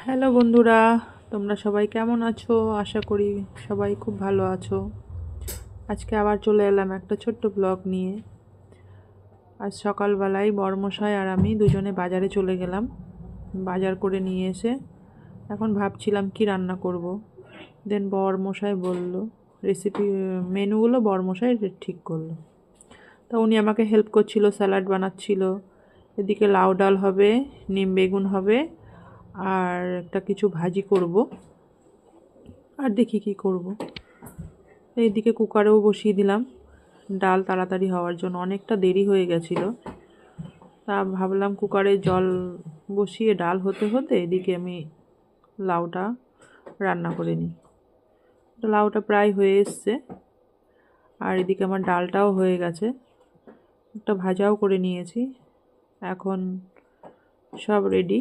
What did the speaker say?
Hello বন্ধুরা, তোমরা সবাই কেমন আছো? আশা করি সবাই খুব ভালো আছো। আজকে আবার চলে এলাম একটা ছোট্ট ব্লগ নিয়ে। আজ সকালবেলায় বড়মশাই আর আমি দুজনে বাজারে চলে গেলাম। বাজার করে নিয়ে এসে এখন ভাবছিলাম কি রান্না করব। দেন বড়মশাই বলল রেসিপি, মেনুগুলো বড়মশাই ঠিক করলো। তা উনি আমাকে হেল্প করছিল, স্যালাড বানাচ্ছিল। এদিকে লাউ ডাল হবে, নিম বেগুন হবে, আর একটা কিছু ভাজি করব। আর দেখি কি করব। এইদিকে কুকারেও বসিয়ে দিলাম ডাল তাড়াতাড়ি হওয়ার জন্য, অনেকটা দেরি হয়ে গেছিলো। তা ভাবলাম কুকারে জল বসিয়ে ডাল হতে হতে এদিকে আমি লাউটা রান্না করে নিই। তো লাউটা প্রায় হয়ে এসছে, আর এদিকে আমার ডালটাও হয়ে গেছে, একটা ভাজাও করে নিয়েছি। এখন সব রেডি।